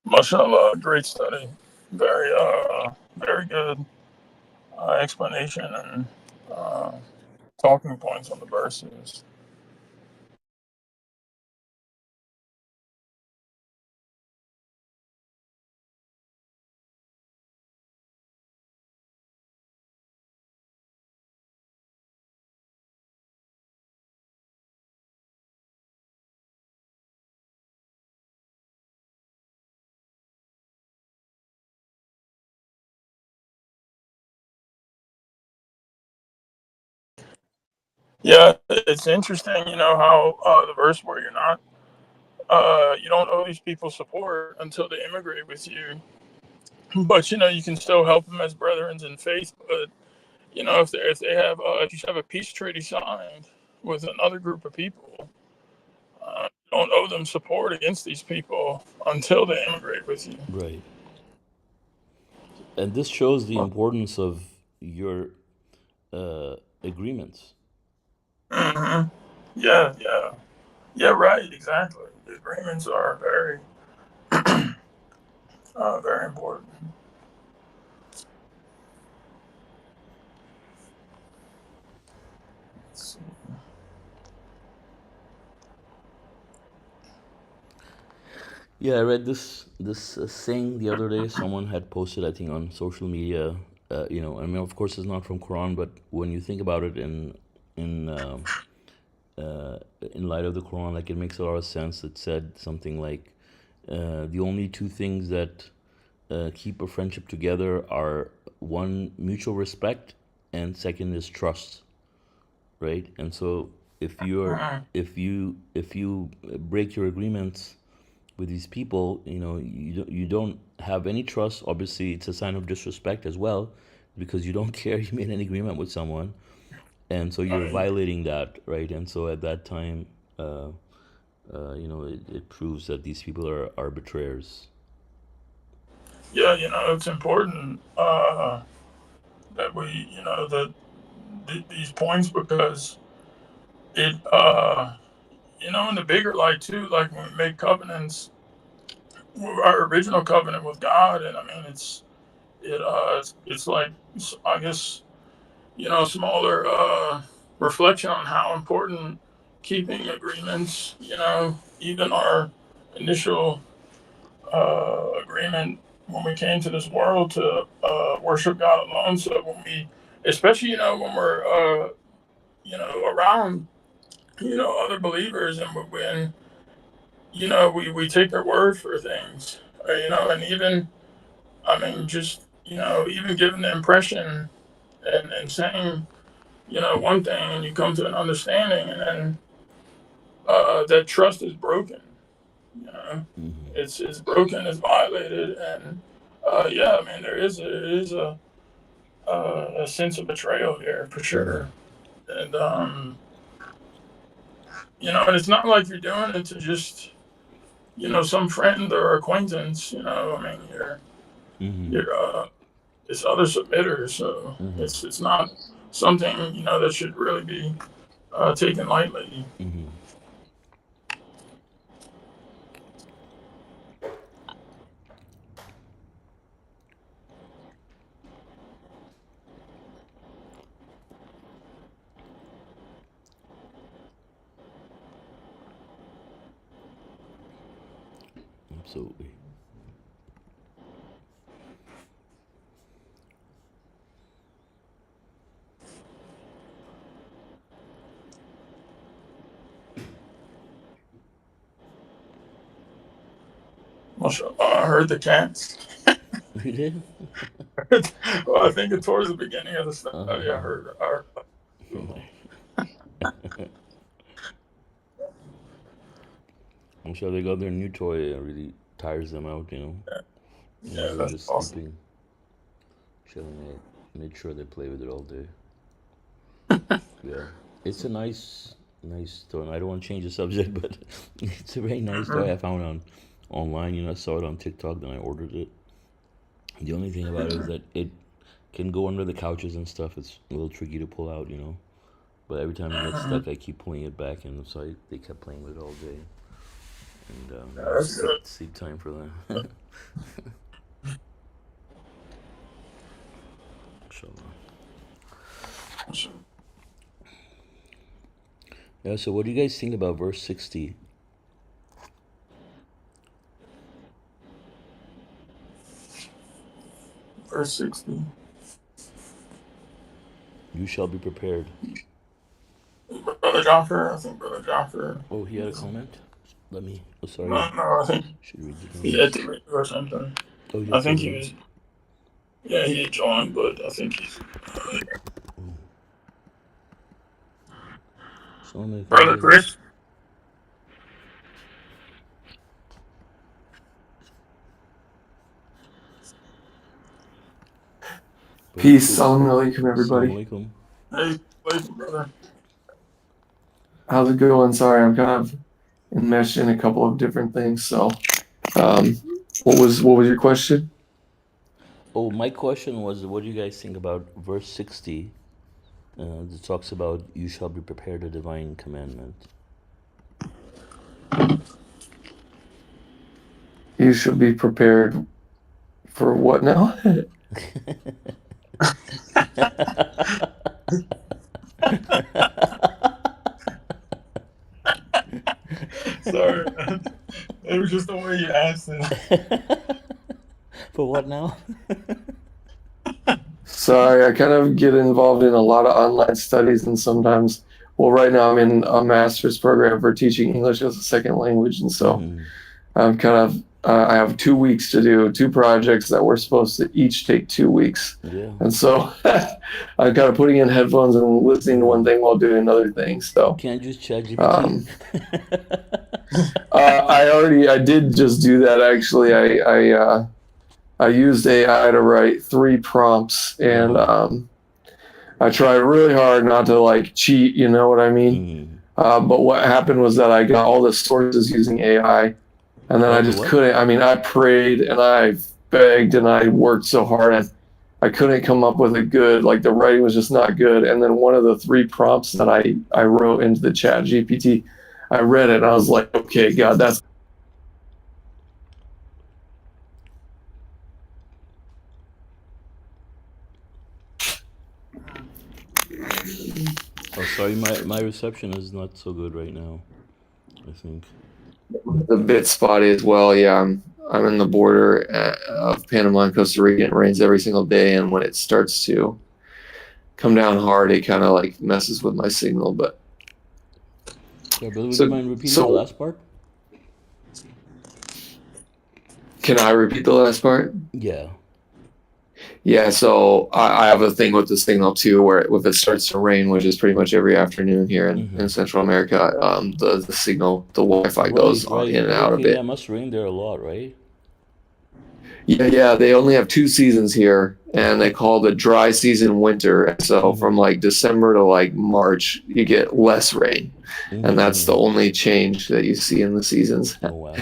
Mashallah, great study. Very good explanation and uh, talking points on the verses. Yeah, it's interesting, how the verse where you don't owe these people support until they immigrate with you, but you can still help them as brethren in faith. But if you have a peace treaty signed with another group of people, you don't owe them support against these people until they immigrate with you. Right. And this shows the importance of your agreements. hmm Yeah, yeah, yeah. Right, exactly. The agreements are very important. Let's see. Yeah, I read this saying the other day. Someone had posted, I think, on social media. I mean, of course, it's not from Quran, but when you think about it in uh, in light of the Quran, like it makes a lot of sense. It said something like, the only two things that keep a friendship together are one, mutual respect, and second is trust, right? And so if you're Mhm. if you break your agreements with these people, you don't have any trust. Obviously, it's a sign of disrespect as well, because you don't care you made an agreement with someone, and so you're Right. violating that, right? And so at that time, uh, it proves that these people are betrayers. Yeah, it's important that these points because it in the bigger light too, like when we make covenants, our original covenant with God, and I mean it's like I guess smaller reflection on how important keeping agreements, even our initial agreement when we came to this world to worship God alone. So especially when we're around other believers, and when we take their word for things, and even I mean just even giving the impression and saying one thing, and you come to an understanding, and then that trust is broken. You know, Hmm. it's broken, it's violated, and yeah, I mean there is a sense of betrayal here for Hmm. sure, and and it's not like you're doing it to just some friend or acquaintance. I mean Hmm. you're it's other submitters, so Hmm. it's not something that should really be taken lightly. Hmm. Absolutely. I heard the cats. You did? Well, I think towards the beginning of the study, I Uh, heard. I heard I'm sure they got their new toy. It really tires them out, you know. When yeah, they were that's just awesome. sleeping, chilling. I made sure they play with it all day. Yeah, it's a nice toy. And I don't want to change the subject, but it's a very nice toy Mhm. I found online. I saw it on TikTok, then I ordered it. The only thing about it is that it can go under the couches and stuff. It's a little tricky to pull out, you know. But every time it gets Mhm. stuck, I keep pulling it back, and so they kept playing with it all day. and That's good. sleep time for them. Inshallah. Yeah. So, what do you guys think about verse 60? Verse 60. You shall be prepared. Brother Jaffer, I think Brother Jaffer. Oh, he had a comment. Let me. Oh, sorry. No, I think Should read the he had comments. to read or something. Oh, you I have to think he read. was, yeah, he had joined, but I think he's, Assalamu alaikum, Brother brother. Chris. Brother Peace, Chris. salam alaikum, Assalamu everybody. alaikum. Hey, late, brother. How's it going? Sorry, I'm kind of enmeshed in a couple of different things. So, um, what was your question? Oh, my question was, what do you guys think about verse 60? That talks about you shall be prepared a divine commandment. You should be prepared for what now? Sorry, man. It was just the way you asked it. For what now? Sorry, I kind of get involved in a lot of online studies, and sometimes, well, right now I'm in a master's program for teaching English as a second language, and so Mhm. I'm kind of I have 2 weeks to do 2 projects that were supposed to each take 2 weeks. Yeah. And so I'm kind of putting in headphones and listening to one thing while doing another thing. So Can't just chat GPT. I did just do that actually. I used AI to write 3 prompts, and I tried really hard not to like cheat. You know what I mean? But what happened was that I got all the sources using AI. And then All I the just what? couldn't. I mean, I prayed and I begged and I worked so hard, and I couldn't come up with a good, like the writing was just not good. And then one of the 3 prompts that I wrote into the chat GPT, I read it and I was like, okay, God, that's Oh, sorry, my reception is not so good right now, I think. a bit spotty as well. Yeah, I'm in the border of Panama and Costa Rica. And it rains every single day, and when it starts to come down hard, it kind of like messes with my signal. But Yeah, brother, would you so mind repeating the so last part? can I repeat the last part? Yeah. Yeah, so I have a thing with the signal too, where if it starts to rain, which is pretty much every afternoon here in Central America, the signal, the Wi-Fi goes Right. in and out a Okay, yeah, bit. it must rain there a lot, right? Yeah, they only have 2 seasons here, and they call the dry season winter. And so from like December to like March, you get less rain, and that's the only change that you see in the seasons. Oh, wow.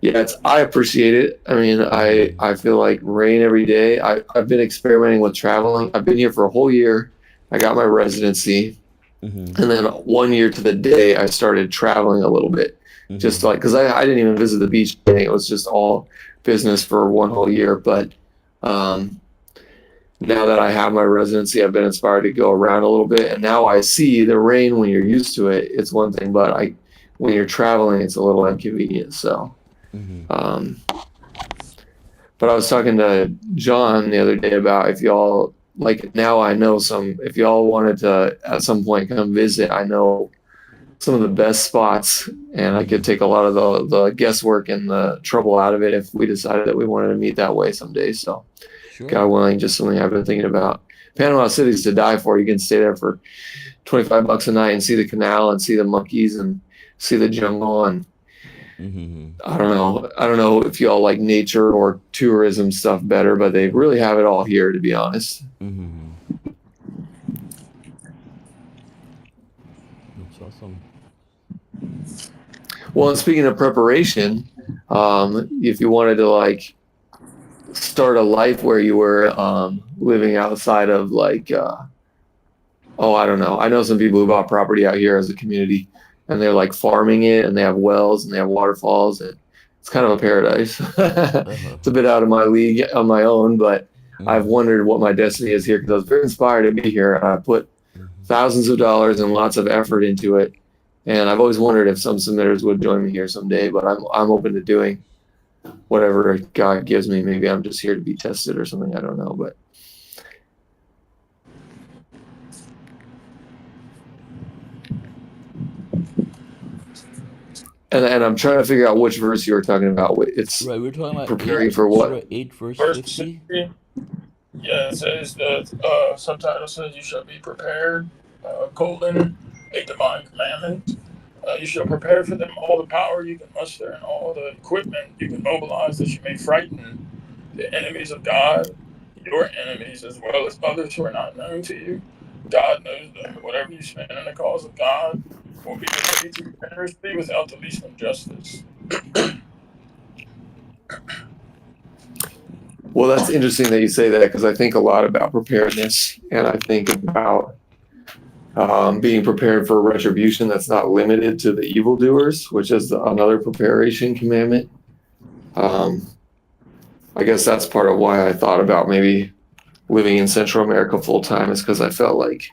Yeah, I appreciate it. I mean, I feel like rain every day. I've been experimenting with traveling. I've been here for a whole year. I got my residency, and then 1 year to the day, I started traveling a little bit, just like because I didn't even visit the beach. It was just all business for one whole year. But now that I have my residency, I've been inspired to go around a little bit, and now I see the rain. When you're used to it, it's one thing, but when you're traveling, it's a little inconvenient. So. But I was talking to John the other day about if y'all like now I know if y'all wanted to at some point come visit, I know some of the best spots, and I could take a lot of the guesswork and the trouble out of it if we decided that we wanted to meet that way someday. So Sure. God willing, just something I've been thinking about. Panama City's to die for. You can stay there for $25 a night and see the canal and see the monkeys and see the jungle, and I don't know if y'all like nature or tourism stuff better, but they really have it all here, to be honest. That's awesome. Well, and speaking of preparation, if you wanted to like start a life where you were living outside of like, I don't know. I know some people who bought property out here as a community, and they're like farming it, and they have wells and they have waterfalls, and it's kind of a paradise. Uh-huh. It's a bit out of my league on my own, but I've Mm-hmm. wondered what my destiny is here because I was very inspired to be here. I put Mm-hmm. thousands of dollars and lots of effort into it, and I've always wondered if some submitters would join me here someday. But I'm open to doing whatever God gives me. Maybe I'm just here to be tested or something. I don't know, but and I'm trying to figure out which verse you were talking about. It's Right, we're talking about preparing for Surah what? 8, verse Verse 50. 60. Yeah, it says the subtitle says you shall be prepared, colon, a divine commandment. You shall prepare for them all the power you can muster and all the equipment you can mobilize that you may frighten the enemies of God, your enemies, as well as others who are not known to you. God knows them. Whatever you spend in the cause of God will be repaid to you generously without the least injustice. Well, that's interesting that you say that because I think a lot about preparedness, and I think about being prepared for retribution that's not limited to the evildoers, which is another preparation commandment. Um, I guess that's part of why I thought about maybe living in Central America full time is because I felt like,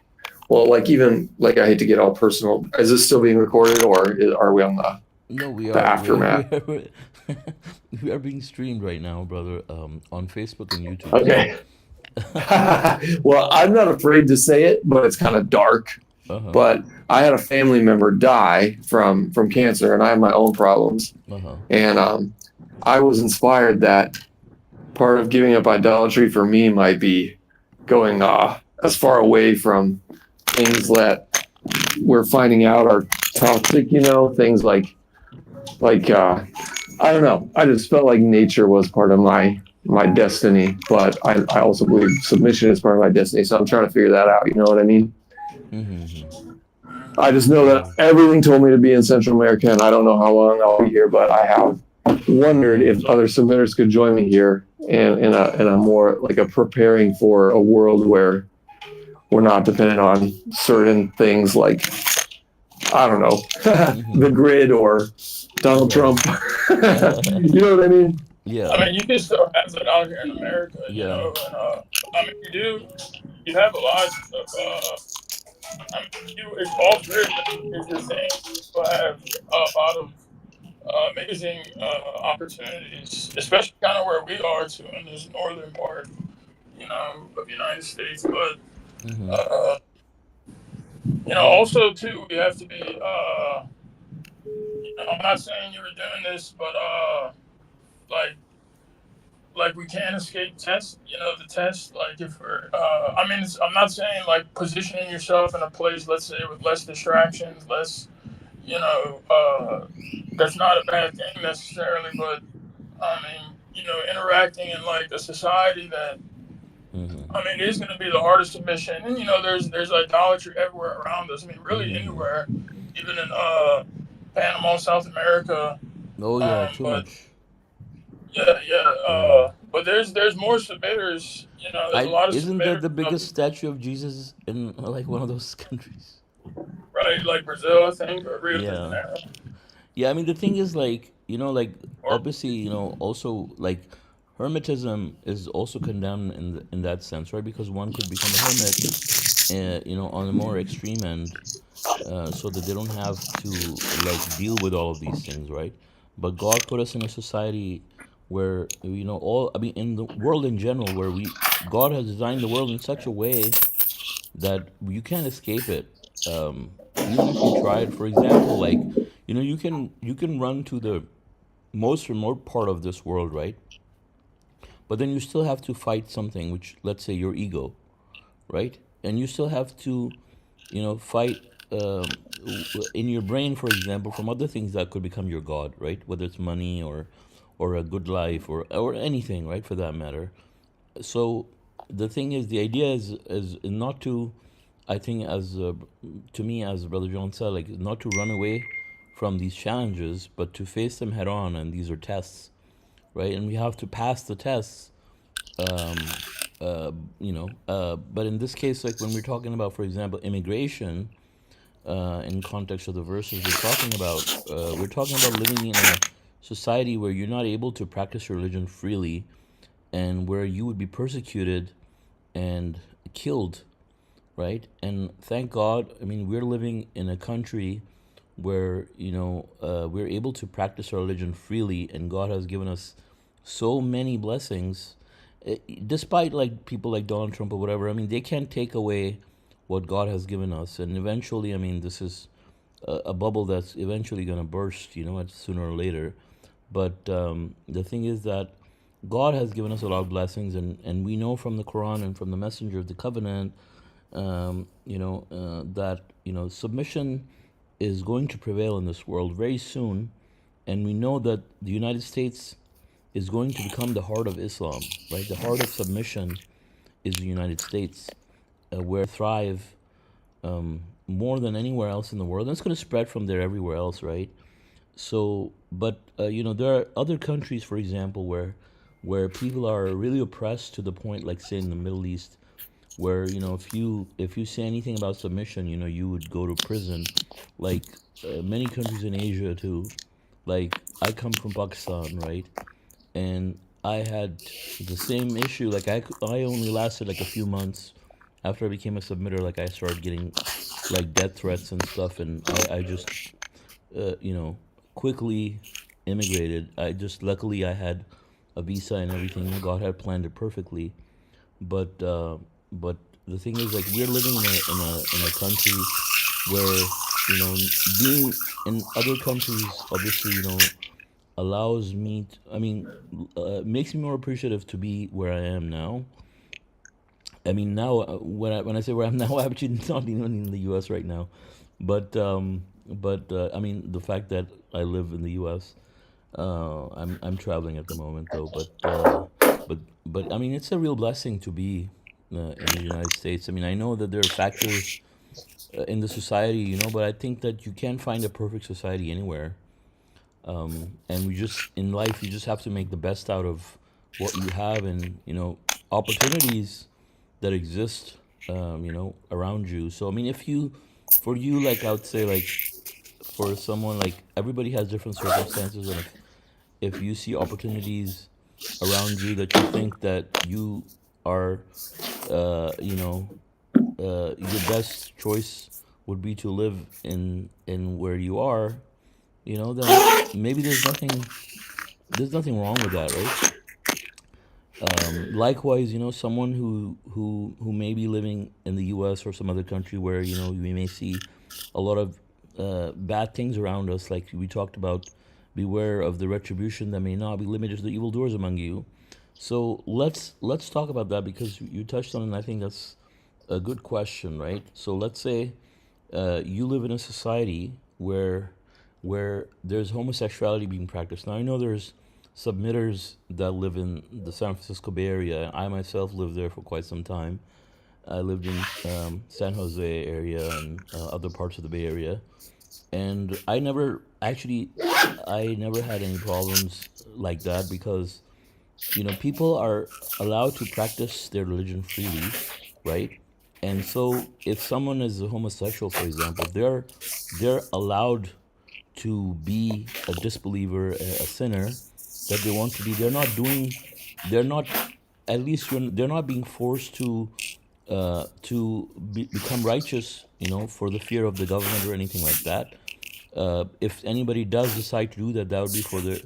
well, like even like I hate to get all personal. Is this still being recorded, or are we on No, the we aftermath? are we are being streamed right now, brother, on Facebook and YouTube. So, Okay. Well, I'm not afraid to say it, but it's kind of dark. uh-huh. But I had a family member die from cancer, and I have my own problems. Uh-huh. And I was inspired that part of giving up idolatry for me might be going as far away from things that we're finding out are toxic. Things like I don't know. I just felt like nature was part of my destiny, but I also believe submission is part of my destiny. So I'm trying to figure that out. You know what I mean? Mm-hmm. I just know that Yeah. everything told me to be in Central America, and I don't know how long I'll be here, but I have wondered if other submitters could join me here in a more like a preparing for a world where we're not dependent on certain things like I don't know the Mm-hmm. grid or Donald Right. Trump. You know what I mean? Yeah. I mean, you can still have that out here in America, Yeah. and I mean, you have a lot of, I mean, it's all good. It's the same. People have a lot of amazing opportunities, especially kind of where we are too in this northern part, of the United States. But Mm-hmm. uh, also too, we have to be. I'm not saying you were doing this, but like we can't escape tests. The test. Like if we're, I mean, I'm not saying like positioning yourself in a place, let's say, with less distractions, less, you know, uh, that's not a bad thing necessarily, but I mean, interacting in like a society that, Mm-hmm. I mean, is going to be the hardest of mission. And there's idolatry everywhere around us. I mean, really Mm-hmm. anywhere, even in Panama, South America. Oh yeah, too But much. yeah, yeah. Yeah. But there's more submitters. There's a I lot of isn't that submitters the up, biggest statue of Jesus in like one of those countries? right? Like Brazil, I think, or Rio de Yeah. Janeiro, Yeah, I mean the thing is like, like or obviously, also like hermetism is also condemned in that sense, right? Because one could become a hermit, on a more extreme end, so that they don't have to like deal with all of these things, right? But God put us in a society where all I mean in the world in general where we God has designed the world in such a way that you can't escape it. Even if you try it, for example, like you can run to the most remote part of this world, right? But then you still have to fight something, which let's say your ego, right? And you still have to, fight in your brain, for example, from other things that could become your god, right? Whether it's money or a good life or anything, right, for that matter. So the thing is, the idea is not to, I think, as to me, as Brother John said, like not to run away from these challenges, but to face them head on. And these are tests, right? And we have to pass the tests. Um, but in this case, like when we're talking about, for example, immigration, in context of the verses we're talking about living in a society where you're not able to practice your religion freely, and where you would be persecuted and killed, right? And thank God, I mean, we're living in a country where we're able to practice our religion freely, and God has given us so many blessings. Despite like people like Donald Trump or whatever, I mean, they can't take away what God has given us. And eventually, I mean, this is a bubble that's eventually going to burst, sooner or later. But the thing is that God has given us a lot of blessings, and we know from the Quran and from the Messenger of the Covenant, that submission is going to prevail in this world very soon, and we know that the United States is going to become the heart of Islam, right? The heart of submission is the United States, where thrive more than anywhere else in the world, and it's going to spread from there everywhere else, right? So, but there are other countries, for example, where people are really oppressed to the point, like say in the Middle East, where if you say anything about submission, you would go to prison, like many countries in Asia too. Like I come from Pakistan, right? And I had the same issue. Like I only lasted like a few months after I became a submitter. Like I started getting like death threats and stuff, and I just uh, you know quickly immigrated. Luckily I had a visa and everything. God had planned it perfectly. But the thing is, like, we're living in a country where being in other countries obviously allows me I mean makes me more appreciative to be where I am now. I mean, now when I say where I'm now, I'm actually not even in the U.S. right now, but I mean the fact that I live in the U.S. I'm traveling at the moment though, but I mean it's a real blessing to be in the United States. I mean, I know that there are factors in the society, but I think that you can't find a perfect society anywhere. And we just in life you just have to make the best out of what you have, and opportunities that exist around you. So I mean, if you for you, like, I would say, like, for someone, like, everybody has different circumstances, and if you see opportunities around you that you think that you are you know your best choice would be to live in where you are, then maybe there's nothing wrong with that, right? Likewise, someone who may be living in the U.S. or some other country where we may see a lot of bad things around us, like we talked about, beware of the retribution that may not be limited to the evildoers among you. So let's talk about that, because you touched on it, and I think that's a good question, right? So let's say you live in a society where there's homosexuality being practiced. Now I know there's submitters that live in the San Francisco Bay Area. I myself lived there for quite some time. I lived in San Jose area and other parts of the Bay Area, and I never had any problems like that, because people are allowed to practice their religion freely, right? And so if someone is a homosexual, for example, they're allowed to be a disbeliever, a sinner that they want to be. They're not, at least they're not being forced to become righteous, for the fear of the government or anything like that. If anybody does decide to do that, that would be for the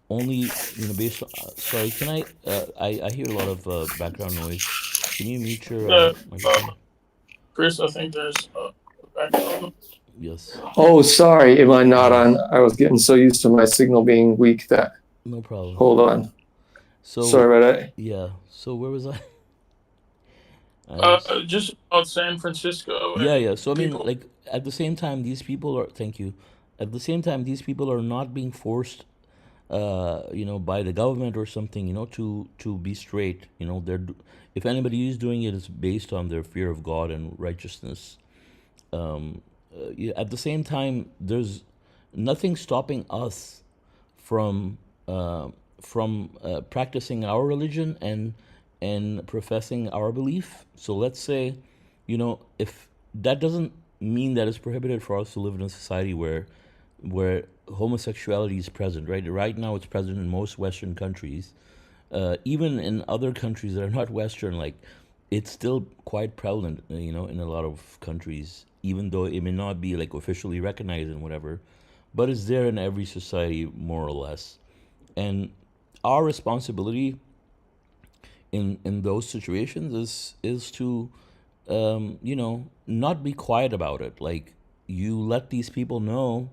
only, based on. Sorry, can I hear a lot of background noise. Can you mute your Uh, microphone? Chris, I think there's background. Yes. Oh, sorry. Am I not Yes. on? I was getting so used to my signal being weak that. No problem. Hold on. So, Sorry about that. yeah. So where was I? I was. Just about San Francisco Yeah, and yeah. So I mean, people. like, at the same time, these people are. Thank you. At the same time, these people are not being forced, by the government or something, to be straight. If anybody is doing it, it's based on their fear of God and righteousness. Yeah, at the same time, there's nothing stopping us from practicing our religion and professing our belief. So let's say, if that doesn't mean that it's prohibited for us to live in a society where homosexuality is present, right? Right now, it's present in most Western countries. Even in other countries that are not Western, like it's still quite prevalent, in a lot of countries, even though it may not be like officially recognized and whatever, but it's there in every society more or less. And our responsibility in those situations is to not be quiet about it. Like, you let these people know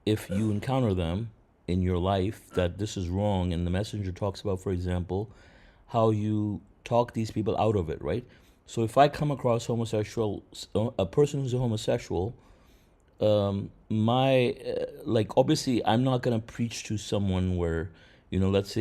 if you encounter them in your life that this is wrong. And the messenger talks about, for example, how you talk these people out of it, right? So if I come across a person who's a homosexual, my like, obviously I'm not gonna preach to someone where, let's say